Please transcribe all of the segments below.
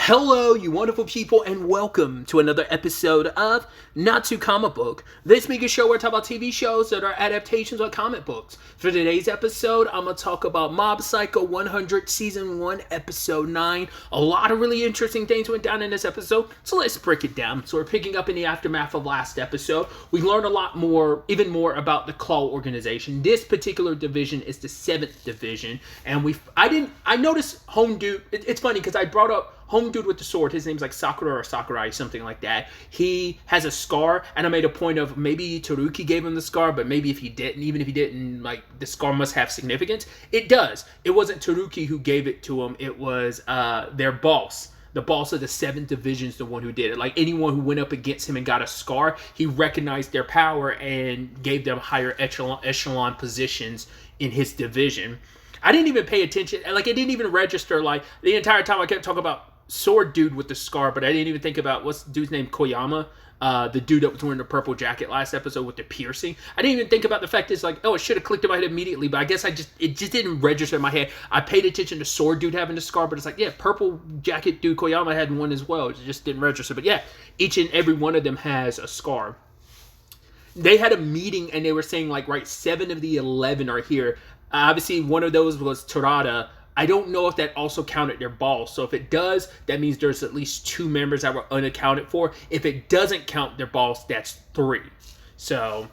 Hello, you wonderful people, and welcome to another episode of Not Too Comic Book. This week is a show where I talk about TV shows that are adaptations of comic books. For today's episode, I'm going to talk about Mob Psycho 100 Season 1, Episode 9. A lot of really interesting things went down in this episode, so let's break it down. So we're picking up in the aftermath of last episode. We learned a lot more, even more about the Claw organization. This particular division is the 7th division, and I noticed Home Dude. It's funny because I brought up Home Dude with the sword. His name's like Sakura or Sakurai, something like that. He has a scar, and I made a point of maybe Taruki gave him the scar, but maybe if he didn't, even if he didn't, like, the scar must have significance. It does. It wasn't Taruki who gave it to him. It was their boss. The boss of the 7th division is the one who did it. Like, anyone who went up against him and got a scar, he recognized their power and gave them higher echelon positions in his division. I didn't even pay attention. Like, it didn't even register. Like, the entire time I kept talking about Sword Dude with the scar, but I didn't even think about what's the dude's name, Koyama, the dude that was wearing the purple jacket last episode with the piercing. I didn't even think about the fact it's like, oh, it should have clicked in my head immediately, but I guess it just didn't register in my head. I paid attention to Sword Dude having the scar, but it's like, yeah, purple jacket dude Koyama had one as well. It just didn't register. But yeah, each and every one of them has a scar. They had a meeting and they were saying, like, right, 7 of the 11 are here. Obviously, one of those was Torada. I don't know if that also counted their boss. So if it does, that means there's at least 2 members that were unaccounted for. If it doesn't count their boss, that's 3. So,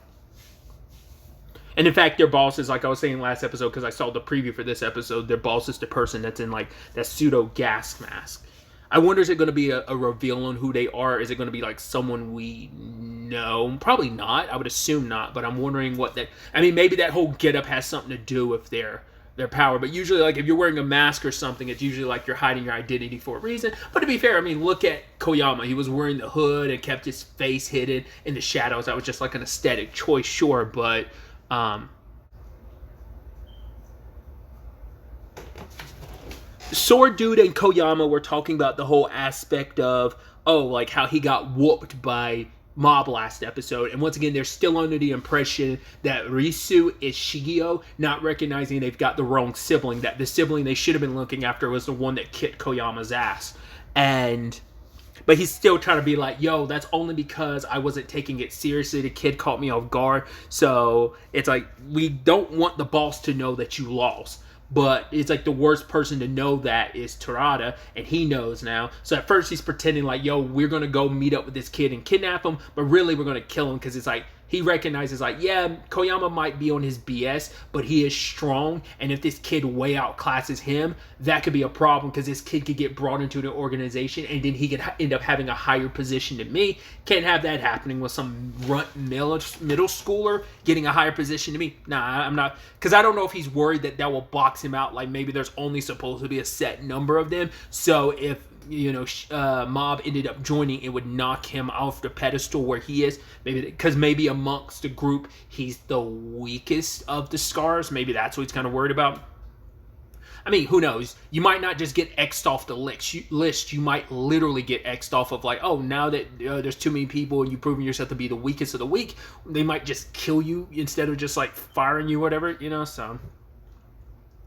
and in fact, their boss is, like I was saying last episode, because I saw the preview for this episode, their boss is the person that's in, like, that pseudo gas mask. I wonder, is it going to be a reveal on who they are? Is it going to be, like, someone we know? Probably not. I would assume not. But I'm wondering what that... I mean, maybe that whole getup has something to do with their power. But usually, like, if you're wearing a mask or something, it's usually like you're hiding your identity for a reason. But to be fair, I mean, look at Koyama. He was wearing the hood and kept his face hidden in the shadows. That was just like an aesthetic choice, sure. But... Sword Dude and Koyama were talking about the whole aspect of, like how he got whooped by Mob last episode. And once again, they're still under the impression that Risu is Shigeo, not recognizing they've got the wrong sibling, that the sibling they should have been looking after was the one that kicked Koyama's ass. But he's still trying to be like, yo, that's only because I wasn't taking it seriously. The kid caught me off guard. So it's like, we don't want the boss to know that you lost. But it's like the worst person to know that is Torada, and he knows now. So at first he's pretending like, yo, we're going to go meet up with this kid and kidnap him, but really we're going to kill him because it's like, he recognizes like, yeah, Koyama might be on his BS, but he is strong, and if this kid way outclasses him, that could be a problem because this kid could get brought into the organization and then he could end up having a higher position than me. Can't have that happening with some runt middle schooler getting a higher position than me. Nah, I'm not, because I don't know if he's worried that will box him out. Like maybe there's only supposed to be a set number of them, so if Mob ended up joining, it would knock him off the pedestal where he is. Maybe amongst the group, he's the weakest of the scars. Maybe that's what he's kind of worried about. I mean, who knows? You might not just get X'd off the list. You might literally get X'd off of like, oh, now that there's too many people and you've proven yourself to be the weakest of the weak, they might just kill you instead of just like firing you, whatever, so.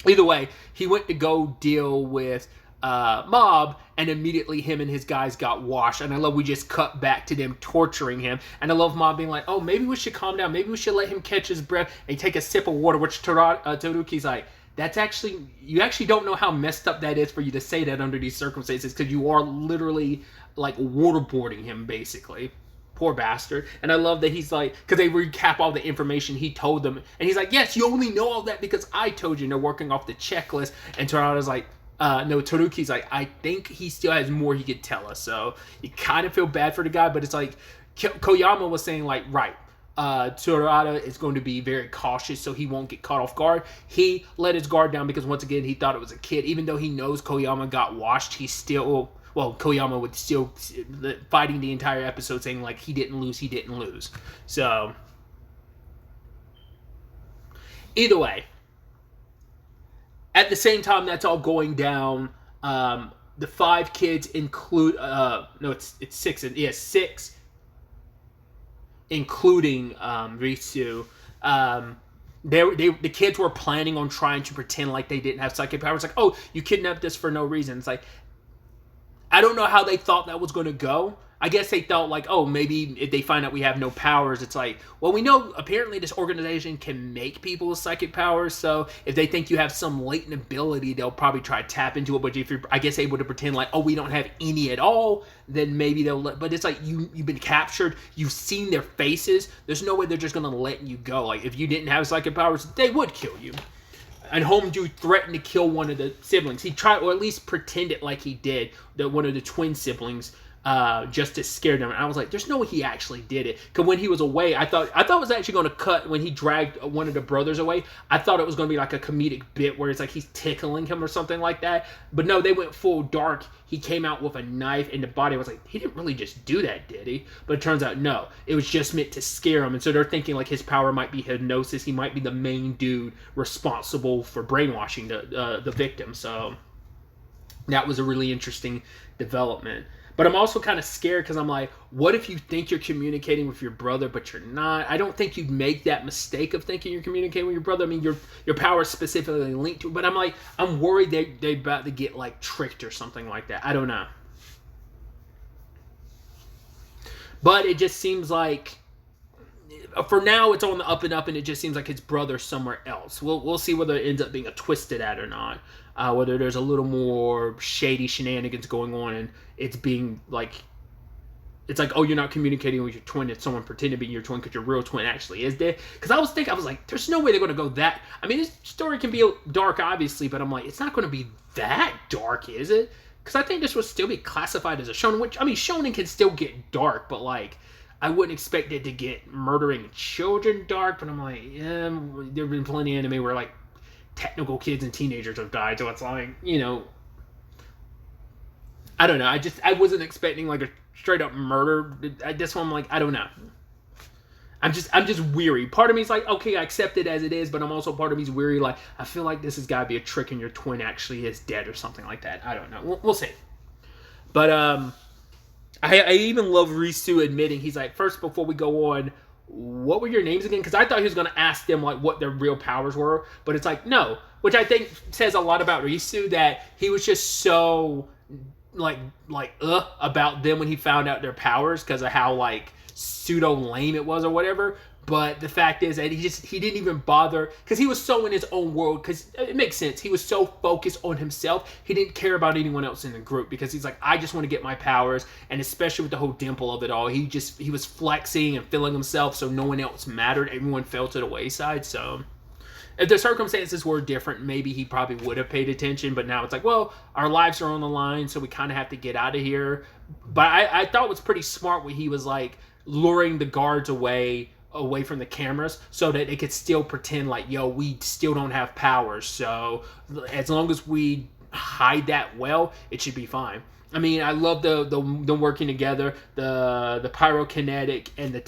Either way, he went to go deal with Mob, and immediately him and his guys got washed. And I love we just cut back to them torturing him. And I love Mob being like, oh, maybe we should calm down. Maybe we should let him catch his breath and take a sip of water, which Taruki's like, that's actually, you actually don't know how messed up that is for you to say that under these circumstances, because you are literally like waterboarding him basically. Poor bastard. And I love that he's like, because they recap all the information he told them, and he's like, yes, you only know all that because I told you, and they're working off the checklist. And Torada's like, no, Taruki's like, I think he still has more he could tell us. So you kind of feel bad for the guy, but it's like Koyama was saying like, right, Torada is going to be very cautious so he won't get caught off guard. He let his guard down because once again he thought it was a kid. Even though he knows Koyama got washed, he still, Koyama would still fighting the entire episode saying like he didn't lose. So either way, at the same time that's all going down, the 5 kids include it's 6. Yeah, 6, including Ritsu. The kids were planning on trying to pretend like they didn't have psychic powers. Like, oh, you kidnapped us for no reason. It's like, I don't know how they thought that was going to go. I guess they thought like, oh, maybe if they find out we have no powers, it's like, well, we know apparently this organization can make people with psychic powers. So if they think you have some latent ability, they'll probably try to tap into it. But if you're, I guess, able to pretend like, oh, we don't have any at all, then maybe they'll let. But it's like you've been captured. You've seen their faces. There's no way they're just gonna let you go. Like if you didn't have psychic powers, they would kill you. And Homedew threatened to kill one of the siblings. He tried, or at least pretended like he did, that one of the twin siblings, just to scare them. And I was like, there's no way he actually did it. Because when he was away, I thought it was actually going to cut when he dragged one of the brothers away. I thought it was going to be like a comedic bit where it's like he's tickling him or something like that. But no, they went full dark. He came out with a knife in the body. I was like, he didn't really just do that, did he? But it turns out, no. It was just meant to scare him. And so they're thinking like his power might be hypnosis. He might be the main dude responsible for brainwashing the victim. So that was a really interesting development. But I'm also kind of scared because I'm like, what if you think you're communicating with your brother, but you're not? I don't think you'd make that mistake of thinking you're communicating with your brother. I mean, your power is specifically linked to it. But I'm like, I'm worried they're about to get like tricked or something like that. I don't know. But it just seems like, for now, it's on the up and up, and it just seems like his brother's somewhere else. We'll see whether it ends up being a twisted at or not. Whether there's a little more shady shenanigans going on, and it's being like, it's like, oh, you're not communicating with your twin. It's someone pretending to be your twin because your real twin actually is there. Because I was like, there's no way they're going to go that. I mean, this story can be dark, obviously, but I'm like, it's not going to be that dark, is it? Because I think this would still be classified as a shonen, which, I mean, shonen can still get dark, but like, I wouldn't expect it to get murdering children dark, but I'm like, yeah, there have been plenty of anime where like technical kids and teenagers have died, so it's like, you know, I don't know. I wasn't expecting like a straight up murder. This one, I'm like, I don't know. I'm just weary. Part of me is like, okay, I accept it as it is, but I'm also part of me's weary. Like, I feel like this has got to be a trick, and your twin actually is dead or something like that. I don't know. We'll see. But I even love Risu admitting, he's like, first, before we go on, what were your names again? Because I thought he was going to ask them like what their real powers were, but it's like, no. Which I think says a lot about Risu, that he was just so like about them when he found out their powers because of how like pseudo lame it was or whatever. But the fact is that he didn't even bother, because he was so in his own world, because it makes sense. He was so focused on himself, he didn't care about anyone else in the group, because he's like, I just want to get my powers. And especially with the whole dimple of it all, he was flexing and feeling himself, so no one else mattered. Everyone fell to the wayside. So if the circumstances were different, maybe he probably would have paid attention. But now it's like, well, our lives are on the line, so we kind of have to get out of here. But I thought it was pretty smart when he was like luring the guards away from the cameras so that it could still pretend like, yo, we still don't have powers. So as long as we hide that well, it should be fine. I mean, I love the working together, the pyrokinetic and the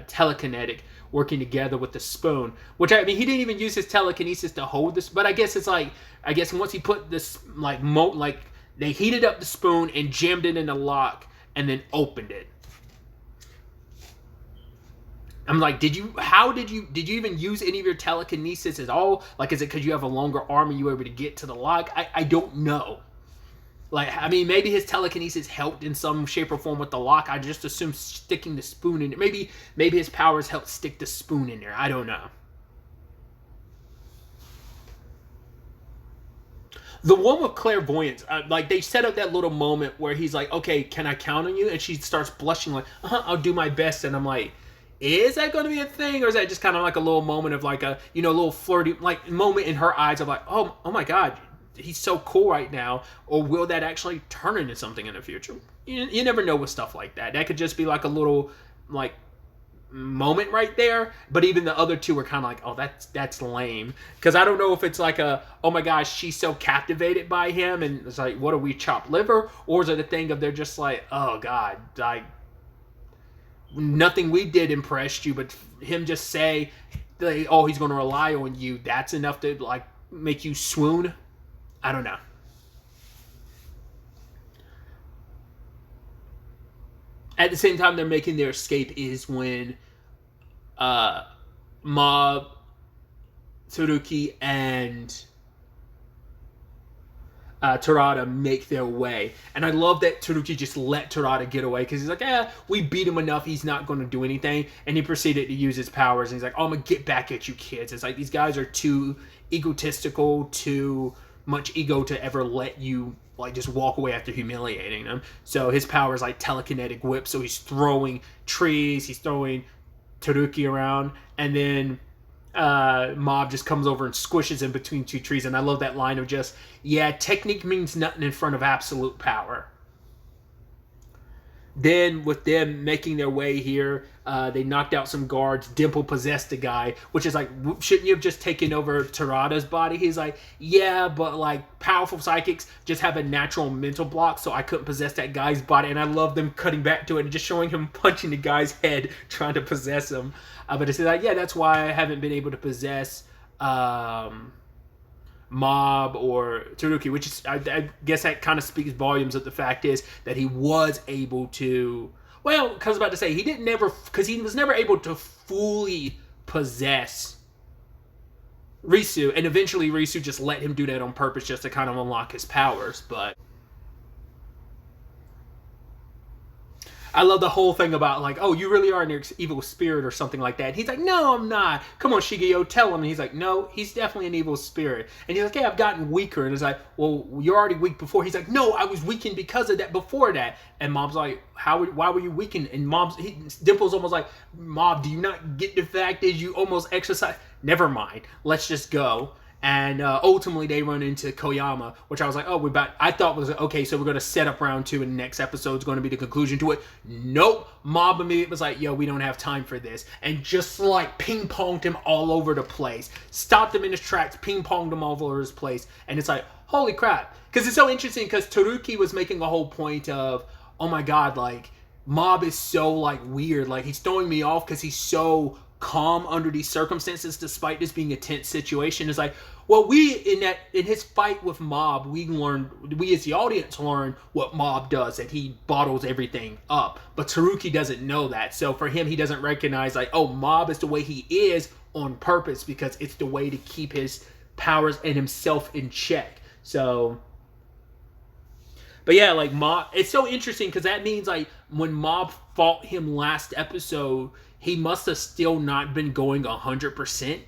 telekinetic working together with the spoon. Which, I mean, he didn't even use his telekinesis to hold this, but I guess it's like, I guess once he put this like they heated up the spoon and jammed it in the lock and then opened it. I'm like, did you even use any of your telekinesis at all? Like, is it because you have a longer arm and you were able to get to the lock? I don't know. Like, I mean, maybe his telekinesis helped in some shape or form with the lock. I just assumed sticking the spoon in there. Maybe his powers helped stick the spoon in there. I don't know. The one with clairvoyance, like, they set up that little moment where he's like, okay, can I count on you? And she starts blushing like, I'll do my best. And I'm like, is that going to be a thing, or is that just kind of like a little moment of like a, you know, little flirty like moment in her eyes of like, oh my God, he's so cool right now, or will that actually turn into something in the future? You never know with stuff like that. That could just be like a little like moment right there. But even the other two were kind of like, oh, that's lame, because I don't know if it's like a, oh my gosh, she's so captivated by him, and it's like, what are we, chopped liver, or is it a thing of they're just like, oh God, like, nothing we did impressed you, but him just say, oh, he's going to rely on you, that's enough to like make you swoon. I don't know. At the same time, they're making their escape is when Mob, Tsuruki, and Terada make their way. And I love that Tsuruki just let Terada get away because he's like, we beat him enough. He's not going to do anything. And he proceeded to use his powers. And he's like, I'm going to get back at you kids. It's like these guys are too egotistical, too much ego to ever let you like just walk away after humiliating them. So his power is like telekinetic whip. So he's throwing trees. He's throwing Tsuruki around. And then Mob just comes over and squishes him between two trees. And I love that line of just, technique means nothing in front of absolute power. Then with them making their way here, they knocked out some guards. Dimple possessed a guy, which is like, shouldn't you have just taken over Terada's body? He's like, yeah, but like powerful psychics just have a natural mental block, so I couldn't possess that guy's body. And I love them cutting back to it and just showing him punching the guy's head, trying to possess him. But it's like, that's why I haven't been able to possess Mob or Tsuruki, which is, I guess that kind of speaks volumes of the fact is that he was able to, because I was about to say, because he was never able to fully possess Risu, and eventually Risu just let him do that on purpose just to kind of unlock his powers, but I love the whole thing about like, you really are an evil spirit or something like that. And he's like, no, I'm not. Come on, Shigeo, tell him. And he's like, no, he's definitely an evil spirit. And he's like, I've gotten weaker. And it's like, well, you're already weak before. He's like, no, I was weakened because of that before that. And Mob's like, why were you weakened? And Dimple's almost like, Mob, do you not get the fact that you almost exercise? Never mind. Let's just go. And ultimately, they run into Koyama, which I was like, I thought was, okay, so we're going to set up round 2, and the next episode is going to be the conclusion to it. Nope. Mob immediately was like, we don't have time for this. And just like ping-ponged him all over the place. Stopped him in his tracks, ping-ponged him all over his place. And it's like, holy crap. Because it's so interesting, because Tsuruki was making a whole point of, oh my god, like, Mob is so, like, weird. Like, he's throwing me off because he's so calm under these circumstances despite this being a tense situation. Is like, well, in his fight with Mob, we as the audience learn what Mob does, that he bottles everything up, but Tsuruki doesn't know that. So for him, he doesn't recognize like, Mob is the way he is on purpose because it's the way to keep his powers and himself in check. So but like Mob, it's so interesting because that means like when Mob fought him last episode, he must have still not been going 100%.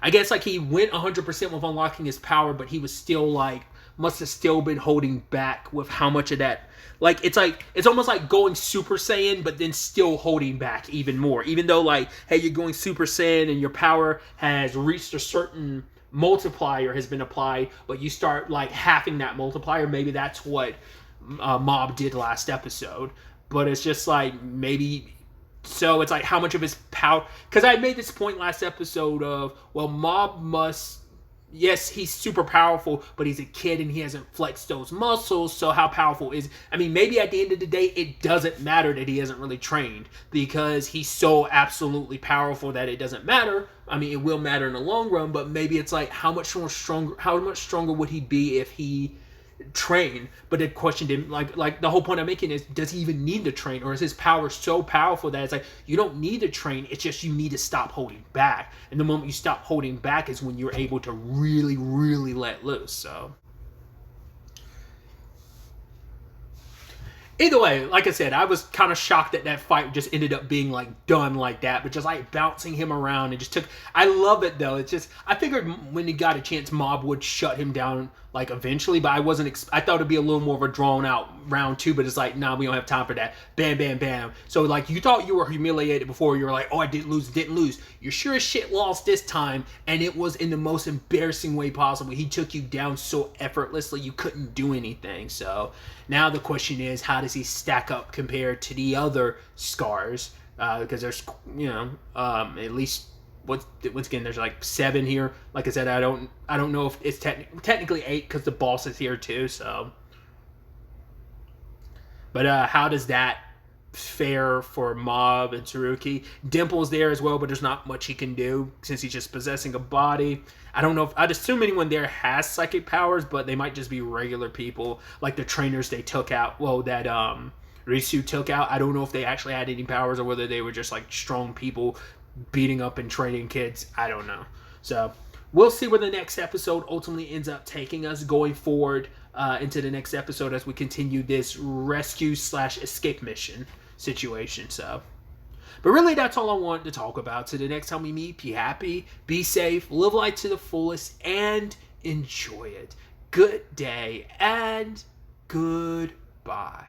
I guess like he went 100% with unlocking his power, but he was still like, must have still been holding back with how much of that. Like, it's almost like going Super Saiyan, but then still holding back even more. Even though like, hey, you're going Super Saiyan and your power has reached a certain multiplier has been applied, but you start like halving that multiplier. Maybe that's what Mob did last episode. But it's just like, maybe... So it's like how much of his power... Because I made this point last episode of, Mob must... Yes, he's super powerful, but he's a kid and he hasn't flexed those muscles, so how powerful is... I mean, maybe at the end of the day, it doesn't matter that he hasn't really trained, because he's so absolutely powerful that it doesn't matter. I mean, it will matter in the long run, but maybe it's like, how much stronger would he be if he train? But the question didn't like the whole point I'm making is, does he even need to train, or is his power so powerful that it's like you don't need to train, it's just you need to stop holding back, and the moment you stop holding back is when you're able to really, really let loose. So either way, like I said, I was kind of shocked that fight just ended up being like done like that, but just like bouncing him around and just took... I love it though. It's just, I figured when he got a chance, Mob would shut him down like eventually, but I I thought it'd be a little more of a drawn out round 2, but it's like, nah, we don't have time for that. Bam, bam, bam. So like, you thought you were humiliated before, you were like, I didn't lose. You sure as shit lost this time, and it was in the most embarrassing way possible. He took you down so effortlessly, you couldn't do anything. So now the question is, how does he stack up compared to the other scars? Because there's, at least... Once again, there's like 7 here. Like I said, I don't know if it's technically 8 because the boss is here too. So, but how does that fare for Mob and Tsuruki? Dimple's there as well, but there's not much he can do since he's just possessing a body. I don't know if... I'd assume anyone there has psychic powers, but they might just be regular people, like the trainers they took out. Well, that Risu took out. I don't know if they actually had any powers or whether they were just like strong people beating up and training kids. I don't know. So we'll see where the next episode ultimately ends up taking us going forward. into the next episode as we continue this rescue/escape mission situation. So, but really, that's all I wanted to talk about. So the next time we meet, be happy, be safe, live life to the fullest, and enjoy it. Good day and goodbye.